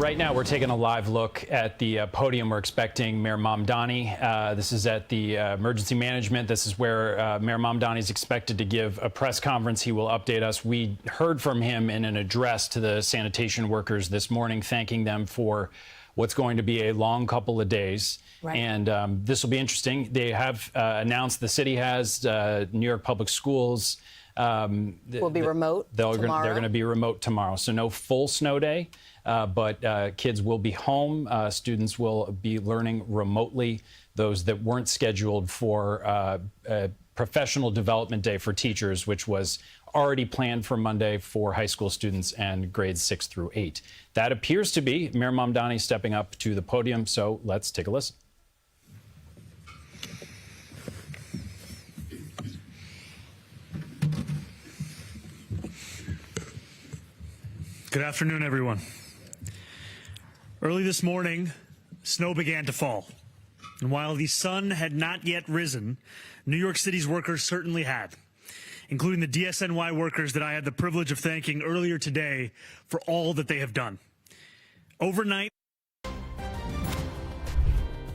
Right now, we're taking a live look at the podium. We're expecting Mayor Mamdani. This is at the emergency management. This is where Mayor Mamdani is expected to give a press conference. He will update us. We heard from him in an address to the sanitation workers this morning, thanking them for what's going to be a long couple of days. Right. And this will be interesting. They have announced, the city has, New York Public Schools will be remote tomorrow. They're going to be remote tomorrow. So no full snow day, but kids will be home. Students will be learning remotely. Those that weren't scheduled for a professional development day for teachers, which was already planned for Monday for high school students and grades 6 through 8. That appears to be Mayor Mamdani stepping up to the podium. So let's take a listen. Good afternoon, everyone. Early this morning, snow began to fall. And while the sun had not yet risen, New York City's workers certainly had, including the DSNY workers that I had the privilege of thanking earlier today for all that they have done. Overnight.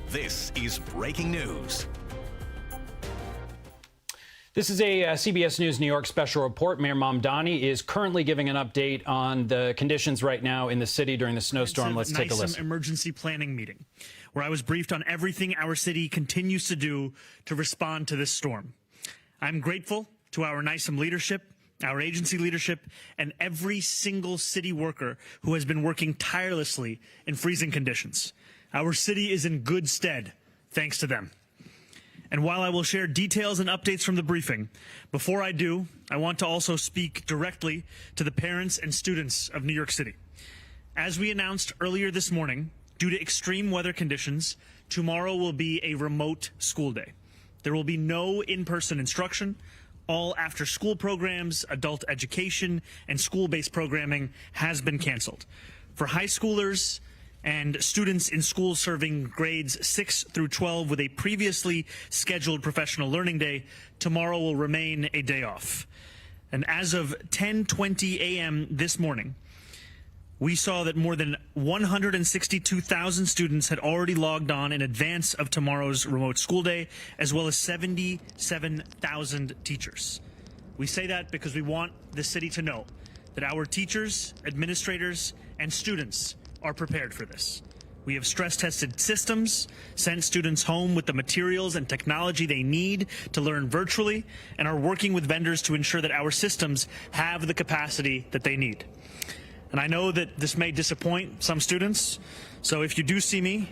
This is breaking news. This is a CBS News New York special report. Mayor Mamdani is currently giving an update on the conditions right now in the city during the snowstorm. Let's take a listen. Emergency planning meeting where I was briefed on everything our city continues to do to respond to this storm. I'm grateful to our NYSEM leadership, our agency leadership, and every single city worker who has been working tirelessly in freezing conditions. Our city is in good stead thanks to them. And while I will share details and updates from the briefing, before I do, I want to also speak directly to the parents and students of New York City. As we announced earlier this morning, due to extreme weather conditions, tomorrow will be a remote school day. There will be no in-person instruction. All after-school programs, adult education, and school-based programming has been canceled. For high schoolers and students in schools serving grades 6 through 12 with a previously scheduled professional learning day, tomorrow will remain a day off. And as of 10:20 a.m. this morning, we saw that more than 162,000 students had already logged on in advance of tomorrow's remote school day, as well as 77,000 teachers. We say that because we want the city to know that our teachers, administrators, and students are prepared for this. We have stress-tested systems, sent students home with the materials and technology they need to learn virtually, and are working with vendors to ensure that our systems have the capacity that they need. And I know that this may disappoint some students, so if you do see me,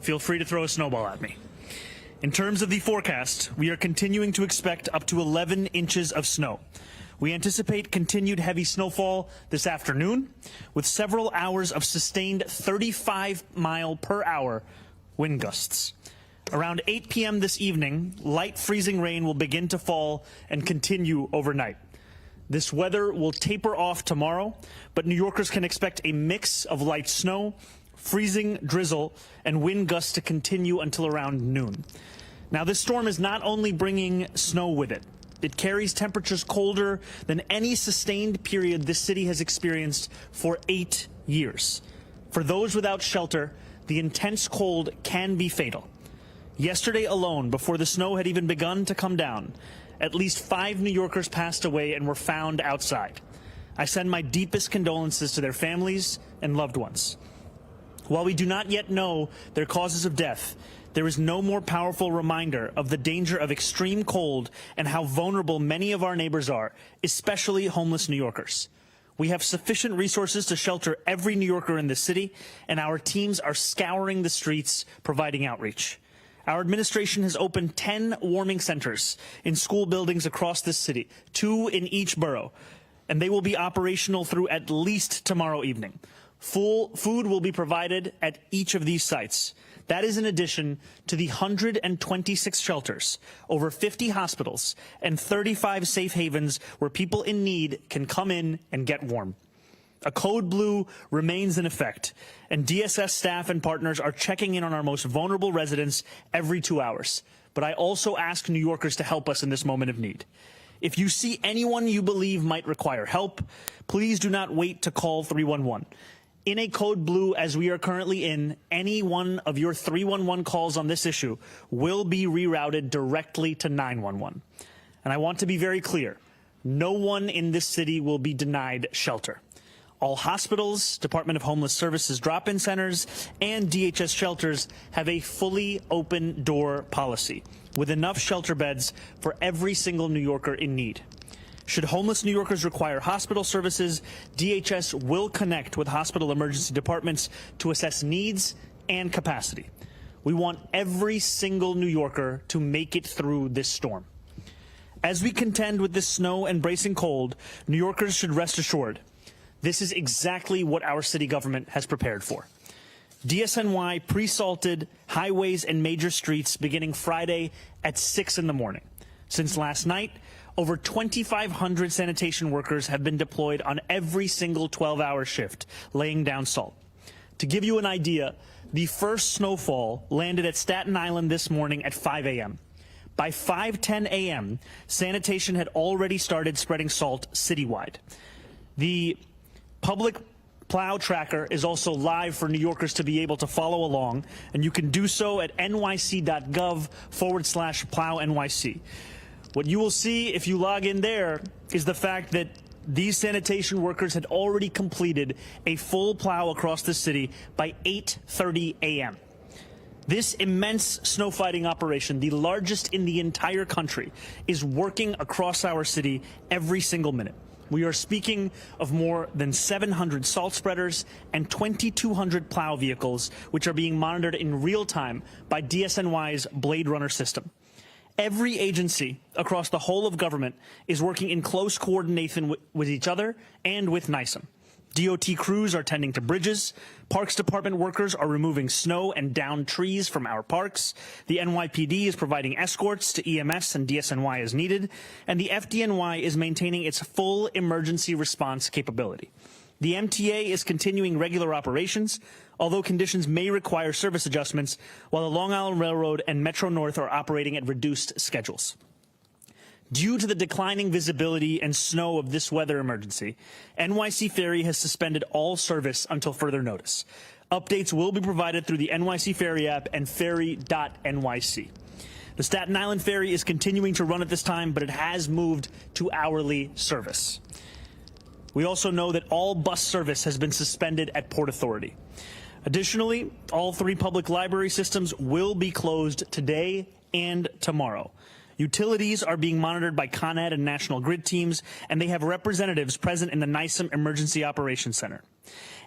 feel free to throw a snowball at me. In terms of the forecast, we are continuing to expect up to 11 inches of snow. We anticipate continued heavy snowfall this afternoon, with several hours of sustained 35-mile-per-hour wind gusts. Around 8 p.m. this evening, light freezing rain will begin to fall and continue overnight. This weather will taper off tomorrow, but New Yorkers can expect a mix of light snow, freezing drizzle, and wind gusts to continue until around noon. Now, this storm is not only bringing snow with it. It carries temperatures colder than any sustained period this city has experienced for 8 years. For those without shelter, the intense cold can be fatal. Yesterday alone, before the snow had even begun to come down, at least 5 New Yorkers passed away and were found outside. I send my deepest condolences to their families and loved ones. While we do not yet know their causes of death, there is no more powerful reminder of the danger of extreme cold and how vulnerable many of our neighbors are, especially homeless New Yorkers. We have sufficient resources to shelter every New Yorker in the city, and our teams are scouring the streets, providing outreach. Our administration has opened 10 warming centers in school buildings across this city, 2 in each borough, and they will be operational through at least tomorrow evening. Full food will be provided at each of these sites. That is in addition to the 126 shelters, over 50 hospitals, and 35 safe havens where people in need can come in and get warm. A code blue remains in effect, and DSS staff and partners are checking in on our most vulnerable residents every 2 hours. But I also ask New Yorkers to help us in this moment of need. If you see anyone you believe might require help, please do not wait to call 311. In a code blue as we are currently in, any one of your 311 calls on this issue will be rerouted directly to 911. And I want to be very clear, no one in this city will be denied shelter. All hospitals, Department of Homeless Services drop-in centers, and DHS shelters have a fully open door policy with enough shelter beds for every single New Yorker in need. Should homeless New Yorkers require hospital services, DHS will connect with hospital emergency departments to assess needs and capacity. We want every single New Yorker to make it through this storm. As we contend with this snow and bracing cold, New Yorkers should rest assured this is exactly what our city government has prepared for. DSNY pre-salted highways and major streets beginning Friday at 6 in the morning. Since last night, over 2,500 sanitation workers have been deployed on every single 12-hour shift, laying down salt. To give you an idea, the first snowfall landed at Staten Island this morning at 5 a.m. By 5:10 a.m., sanitation had already started spreading salt citywide. The public plow tracker is also live for New Yorkers to be able to follow along, and you can do so at nyc.gov/plownyc. What you will see if you log in there is the fact that these sanitation workers had already completed a full plow across the city by 8:30 a.m. This immense snow fighting operation, the largest in the entire country, is working across our city every single minute. We are speaking of more than 700 salt spreaders and 2,200 plow vehicles, which are being monitored in real time by DSNY's Blade Runner system. Every agency across the whole of government is working in close coordination with each other and with NYSEM. DOT crews are tending to bridges. Parks Department workers are removing snow and downed trees from our parks. The NYPD is providing escorts to EMS and DSNY as needed. And the FDNY is maintaining its full emergency response capability. The MTA is continuing regular operations, although conditions may require service adjustments, while the Long Island Railroad and Metro North are operating at reduced schedules. Due to the declining visibility and snow of this weather emergency, NYC Ferry has suspended all service until further notice. Updates will be provided through the NYC Ferry app and ferry.nyc. The Staten Island Ferry is continuing to run at this time, but it has moved to hourly service. We also know that all bus service has been suspended at Port Authority. Additionally, all 3 public library systems will be closed today and tomorrow. Utilities are being monitored by Con Ed and National Grid teams, and they have representatives present in the NYSEM Emergency Operations Center.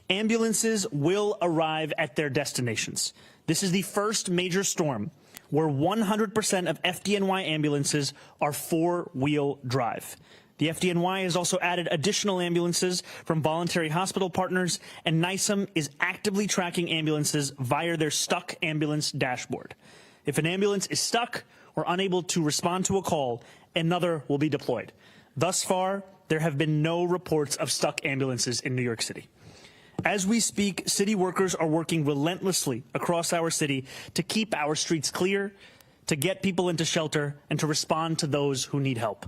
Ambulances will arrive at their destinations. This is the first major storm where 100% of FDNY ambulances are 4-wheel drive. The FDNY has also added additional ambulances from voluntary hospital partners, and NYSEM is actively tracking ambulances via their Stuck Ambulance dashboard. If an ambulance is stuck or unable to respond to a call, another will be deployed. Thus far, there have been no reports of stuck ambulances in New York City. As we speak, city workers are working relentlessly across our city to keep our streets clear, to get people into shelter, and to respond to those who need help.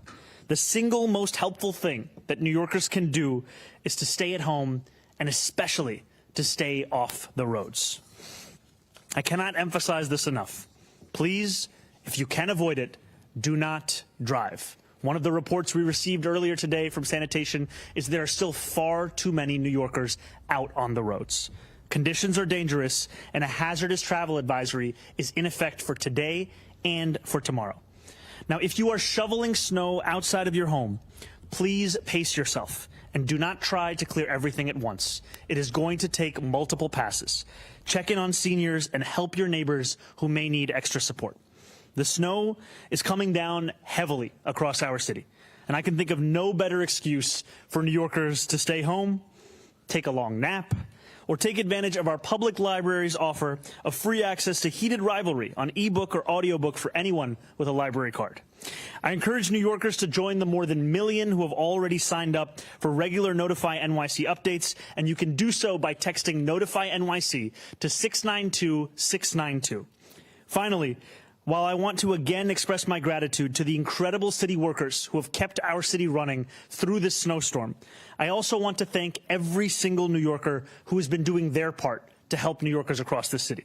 The single most helpful thing that New Yorkers can do is to stay at home, and especially to stay off the roads. I cannot emphasize this enough. Please, if you can avoid it, do not drive. One of the reports we received earlier today from sanitation is there are still far too many New Yorkers out on the roads. Conditions are dangerous, and a hazardous travel advisory is in effect for today and for tomorrow. Now, if you are shoveling snow outside of your home, please pace yourself and do not try to clear everything at once. It is going to take multiple passes. Check in on seniors and help your neighbors who may need extra support. The snow is coming down heavily across our city, and I can think of no better excuse for New Yorkers to stay home, take a long nap, or take advantage of our public library's offer of free access to Heated Rivalry on ebook or audiobook for anyone with a library card. I encourage New Yorkers to join the more than 1 million who have already signed up for regular Notify NYC updates, and you can do so by texting Notify NYC to 692-692. Finally, While I want to again express my gratitude to the incredible city workers who have kept our city running through this snowstorm, I also want to thank every single New Yorker who has been doing their part to help New Yorkers across the city.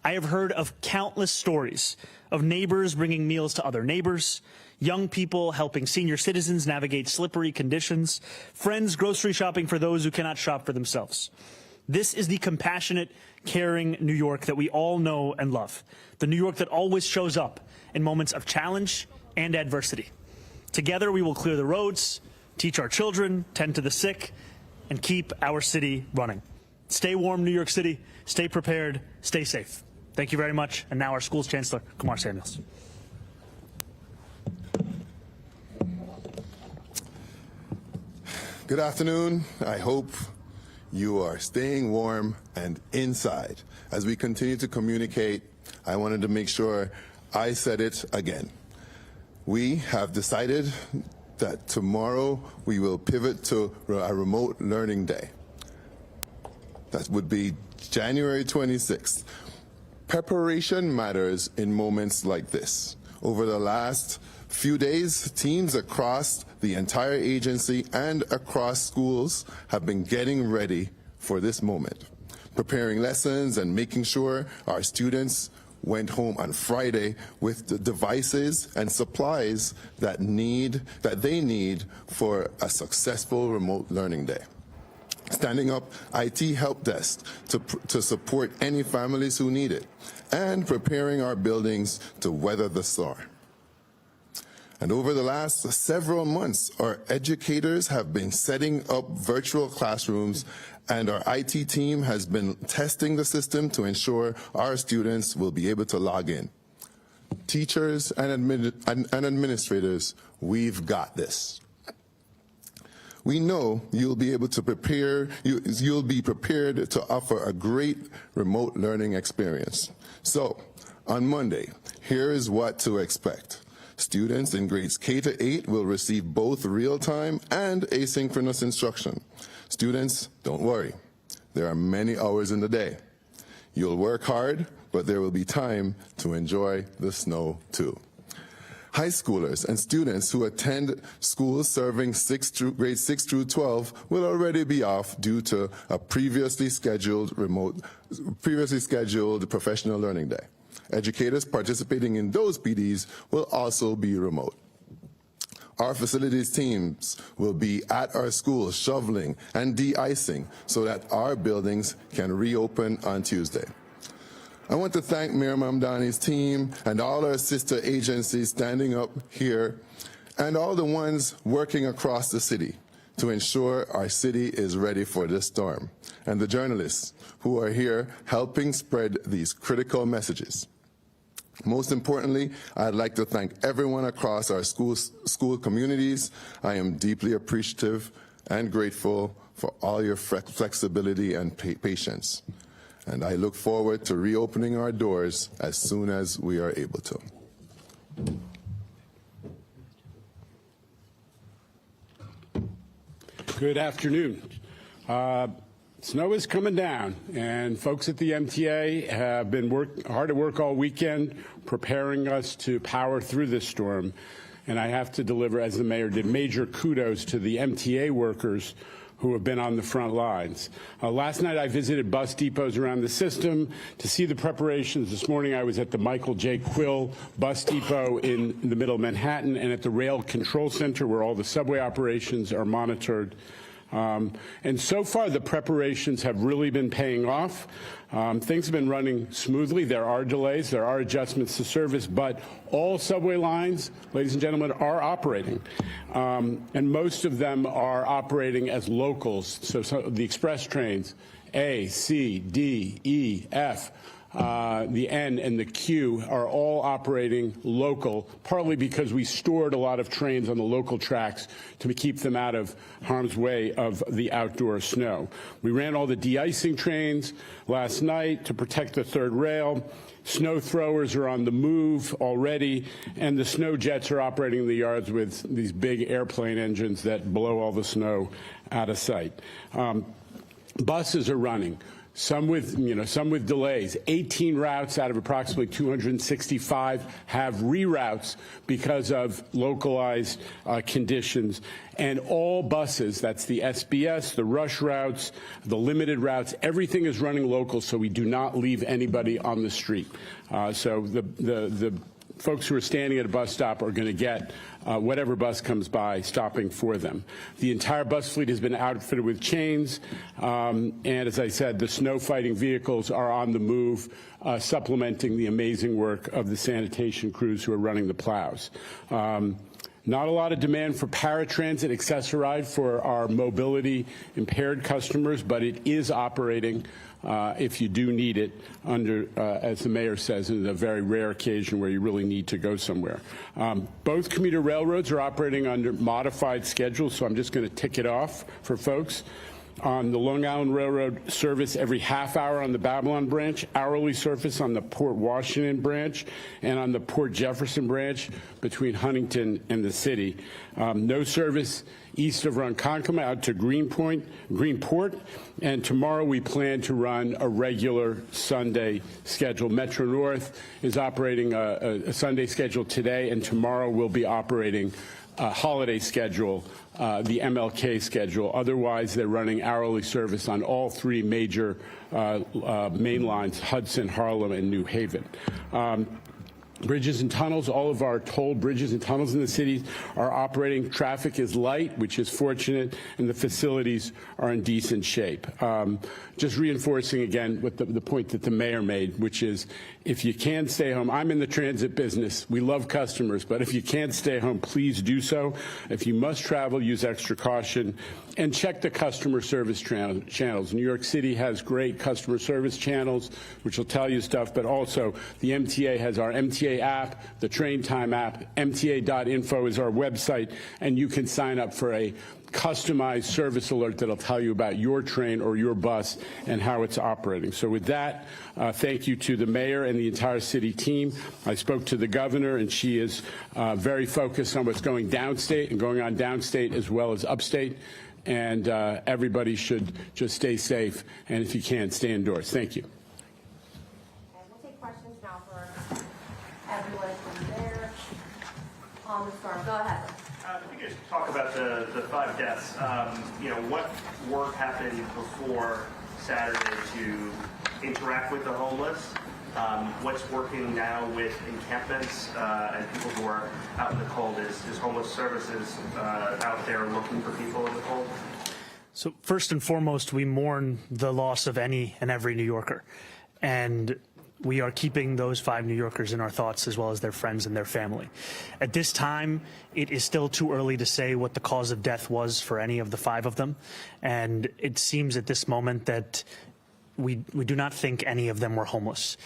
I have heard of countless stories of neighbors bringing meals to other neighbors, young people helping senior citizens navigate slippery conditions, friends grocery shopping for those who cannot shop for themselves. This is the compassionate, caring New York that we all know and love. The New York that always shows up in moments of challenge and adversity. Together we will clear the roads, teach our children, tend to the sick, and keep our city running. Stay warm, New York City. Stay prepared. Stay safe. Thank you very much. And now our school's chancellor, Kumar Samuels. Good afternoon. I hope you are staying warm and inside. As we continue to communicate, I wanted to make sure I said it again. We have decided that tomorrow we will pivot to a remote learning day. That would be January 26th. Preparation matters in moments like this. Over the last few days, teams across the entire agency and across schools have been getting ready for this moment, preparing lessons and making sure our students went home on Friday with the devices and supplies that they need for a successful remote learning day. Standing up IT help desk to support any families who need it, and preparing our buildings to weather the storm. And over the last several months, our educators have been setting up virtual classrooms, and our IT team has been testing the system to ensure our students will be able to log in. Teachers and administrators, we've got this. We know you'll be able to you'll be prepared to offer a great remote learning experience. So, on Monday, here is what to expect. Students in grades K to 8 will receive both real-time and asynchronous instruction. Students, don't worry. There are many hours in the day. You'll work hard, but there will be time to enjoy the snow too. High schoolers and students who attend schools serving grades 6 through 12 will already be off due to a previously scheduled professional learning day. Educators participating in those PDs will also be remote. Our facilities teams will be at our schools shoveling and de-icing so that our buildings can reopen on Tuesday. I want to thank Mayor Mamdani's team and all our sister agencies standing up here and all the ones working across the city to ensure our city is ready for this storm, and the journalists who are here helping spread these critical messages. Most importantly, I'd like to thank everyone across our school communities. I am deeply appreciative and grateful for all your flexibility and patience. And I look forward to reopening our doors as soon as we are able to. Good afternoon. Snow is coming down, and folks at the MTA have been hard at work all weekend preparing us to power through this storm. And I have to deliver, as the mayor did, major kudos to the MTA workers who have been on the front lines. Last night I visited bus depots around the system to see the preparations. This morning I was at the Michael J. Quill bus depot in the middle of Manhattan and at the Rail Control Center where all the subway operations are monitored. And so far the preparations have really been paying off. Things have been running smoothly. There are delays, there are adjustments to service, but all subway lines, ladies and gentlemen, are operating. And most of them are operating as locals. So the express trains, A, C, D, E, F, the N and the Q are all operating local, partly because we stored a lot of trains on the local tracks to keep them out of harm's way of the outdoor snow. We ran all the de-icing trains last night to protect the third rail. Snow throwers are on the move already, and the snow jets are operating in the yards with these big airplane engines that blow all the snow out of sight. Buses are running. some with delays. 18 routes out of approximately 265 have reroutes because of localized conditions. And all buses, that's the SBS, the rush routes, the limited routes, everything is running local, so we do not leave anybody on the street. So the folks who are standing at a bus stop are going to get whatever bus comes by stopping for them. The entire bus fleet has been outfitted with chains, and as I said, the snow fighting vehicles are on the move, supplementing the amazing work of the sanitation crews who are running the plows. Not a lot of demand for paratransit accessoride for our mobility impaired customers, but it is operating if you do need it under, as the mayor says, in a very rare occasion where you really need to go somewhere. Both commuter railroads are operating under modified schedules, so I'm just going to tick it off for folks. On the Long Island Railroad, service every half hour on the Babylon branch, hourly service on the Port Washington branch, and on the Port Jefferson branch between Huntington and the city. No service east of Ronkonkoma out to Greenport, and tomorrow we plan to run a regular Sunday schedule. Metro North is operating a Sunday schedule today, and tomorrow we'll be operating a holiday schedule, the MLK schedule. Otherwise, they're running hourly service on all three major main lines, Hudson, Harlem, and New Haven. Bridges and tunnels, all of our toll bridges and tunnels in the city are operating. Traffic is light, which is fortunate, and the facilities are in decent shape. Just reinforcing again what the point that the mayor made, which is if you can stay home, I'm in the transit business. We love customers, but if you can't stay home, please do so. If you must travel, use extra caution and check the customer service channels. New York City has great customer service channels, which will tell you stuff, but also the MTA has our MTA app, the Train Time app, mta.info is our website, and you can sign up for a customized service alert that'll tell you about your train or your bus and how it's operating. So with that, thank you to the mayor and the entire city team. I spoke to the governor, and she is very focused on what's going downstate and going on downstate as well as upstate. And everybody should just stay safe, and if you can, stay indoors. Thank you. And we'll take questions now for everyone from there on the storm. Go ahead. If you could just talk about the 5 deaths, what work happened before Saturday to interact with the homeless? What's working now with encampments and people who are out in the cold? Is homeless services out there looking for people in the cold? So first and foremost, we mourn the loss of any and every New Yorker. And we are keeping those 5 New Yorkers in our thoughts as well as their friends and their family. At this time, it is still too early to say what the cause of death was for any of the 5 of them. And it seems at this moment that we do not think any of them were homeless.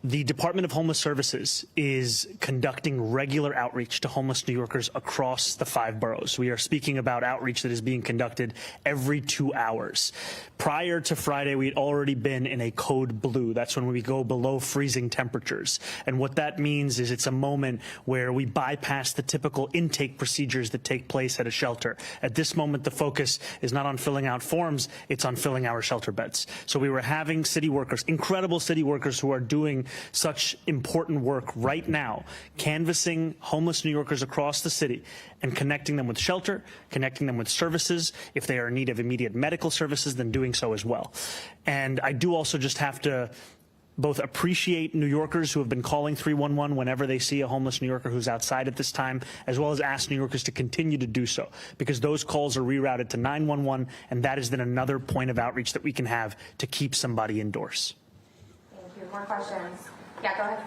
The Department of Homeless Services is conducting regular outreach to homeless New Yorkers across the 5 boroughs. We are speaking about outreach that is being conducted every 2 hours. Prior to Friday, we had already been in a code blue. That's when we go below freezing temperatures. And what that means is it's a moment where we bypass the typical intake procedures that take place at a shelter. At this moment, the focus is not on filling out forms, it's on filling our shelter beds. So we were having city workers, incredible city workers who are doing such important work right now, canvassing homeless New Yorkers across the city and connecting them with shelter, connecting them with services. If they are in need of immediate medical services, then doing so as well. And I do also just have to both appreciate New Yorkers who have been calling 311 whenever they see a homeless New Yorker who's outside at this time, as well as ask New Yorkers to continue to do so, because those calls are rerouted to 911, and that is then another point of outreach that we can have to keep somebody indoors. Thank you. More questions? Yeah, go ahead.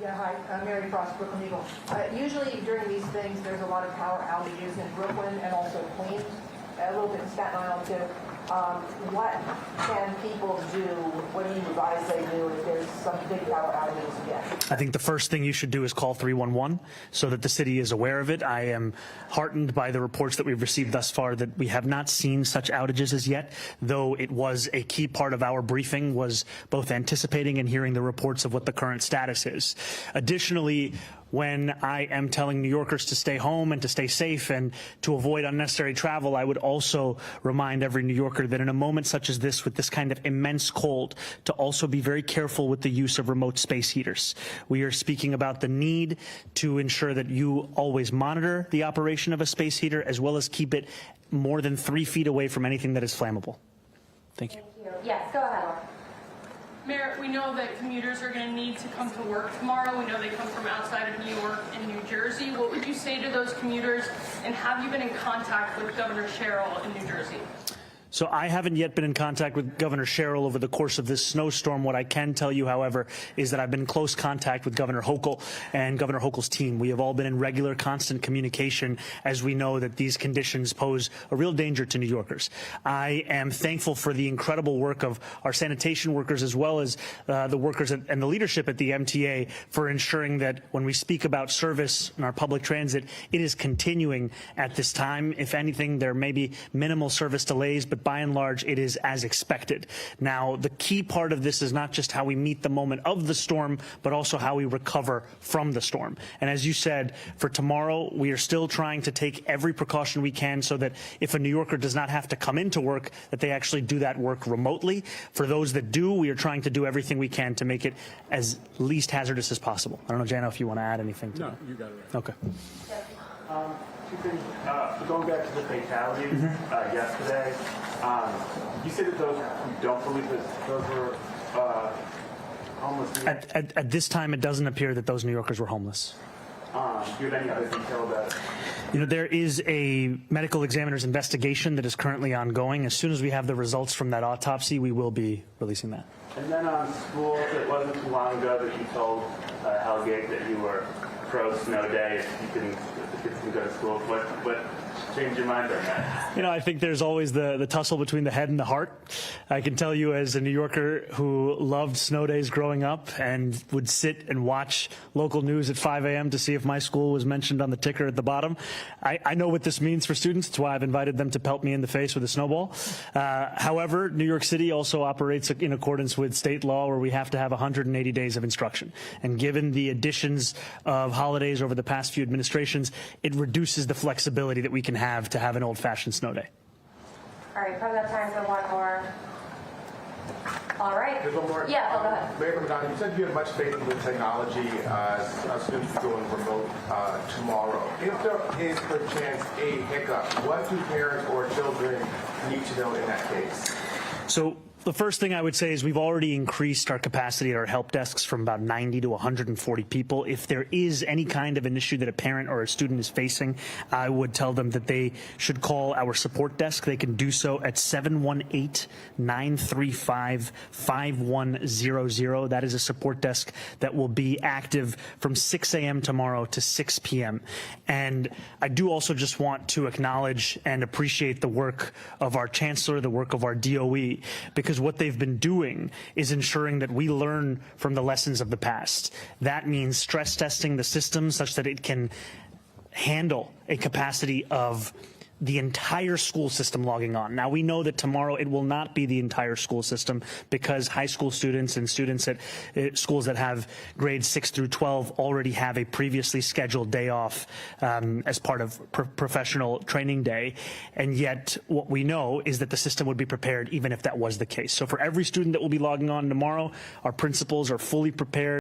Yeah, hi, I'm Mary Frost, Brooklyn Eagle. Usually during these things, there's a lot of power outages in Brooklyn and also Queens, a little bit in Staten Island too. What can people do? What do you advise they do if there's some big power outages again? I think the first thing you should do is call 311 so that the city is aware of it. I am heartened by the reports that we've received thus far that we have not seen such outages as yet, though it was a key part of our briefing was both anticipating and hearing the reports of what the current status is. Additionally, when I am telling New Yorkers to stay home and to stay safe and to avoid unnecessary travel, I would also remind every New Yorker that in a moment such as this, with this kind of immense cold, to also be very careful with the use of remote space heaters. We are speaking about the need to ensure that you always monitor the operation of a space heater, as well as keep it more than 3 feet away from anything that is flammable. Thank you. Yes, go ahead, Laura. Mayor, we know that commuters are going to need to come to work tomorrow. We know they come from outside of New York and New Jersey. What would you say to those commuters, and have you been in contact with Governor Sherrill in New Jersey? So I haven't yet been in contact with Governor Sherrill over the course of this snowstorm. What I can tell you, however, is that I've been in close contact with Governor Hochul and Governor Hochul's team. We have all been in regular, constant communication as we know that these conditions pose a real danger to New Yorkers. I am thankful for the incredible work of our sanitation workers, as well as the workers and the leadership at the MTA, for ensuring that when we speak about service in our public transit, it is continuing at this time. If anything, there may be minimal service delays, but by and large, it is as expected. Now, the key part of this is not just how we meet the moment of the storm, but also how we recover from the storm. And as you said, for tomorrow, we are still trying to take every precaution we can so that if a New Yorker does not have to come into work, that they actually do that work remotely. For those that do, we are trying to do everything we can to make it as least hazardous as possible. I don't know, Jano, if you want to add anything. No, you got it right. Okay. Two things. Going back to the fatalities yesterday, you said that those, you don't believe that those were homeless. At this time, it doesn't appear that those New Yorkers were homeless. Do you have any other detail about it? You know, there is a medical examiner's investigation that is currently ongoing. As soon as we have the results from that autopsy, we will be releasing that. And then on schools, it wasn't too long ago that you told Hellgate that you were pro snow day if the kids can go to school. What changed your mind on that? You know, I think there's always the tussle between the head and the heart. I can tell you, as a New Yorker who loved snow days growing up and would sit and watch local news at 5 a.m. to see if my school was mentioned on the ticker at the bottom, I know what this means for students. It's why I've invited them to pelt me in the face with a snowball. However, New York City also operates in accordance with state law, where we have to have 180 days of instruction. And given the additions of holidays over the past few administrations, it reduces the flexibility that we can have to have an old-fashioned snow day. All right, probably got time for one more. All right. There's one more. Yeah, go ahead. Mayor Mamdani, you said you have much faith in the technology as students going remote tomorrow. If there is, perchance, a hiccup, what do parents or children need to know in that case? So the first thing I would say is we've already increased our capacity at our help desks from about 90 to 140 people. If there is any kind of an issue that a parent or a student is facing, I would tell them that they should call our support desk. They can do so at 718-935-5100. That is a support desk that will be active from 6 a.m. tomorrow to 6 p.m. And I do also just want to acknowledge and appreciate the work of our chancellor, the work of our DOE, because what they've been doing is ensuring that we learn from the lessons of the past. That means stress testing the system such that it can handle a capacity of the entire school system logging on. Now, we know that tomorrow it will not be the entire school system, because high school students and students at schools that have grades 6 through 12 already have a previously scheduled day off as part of professional training day. And yet what we know is that the system would be prepared even if that was the case. So for every student that will be logging on tomorrow, our principals are fully prepared.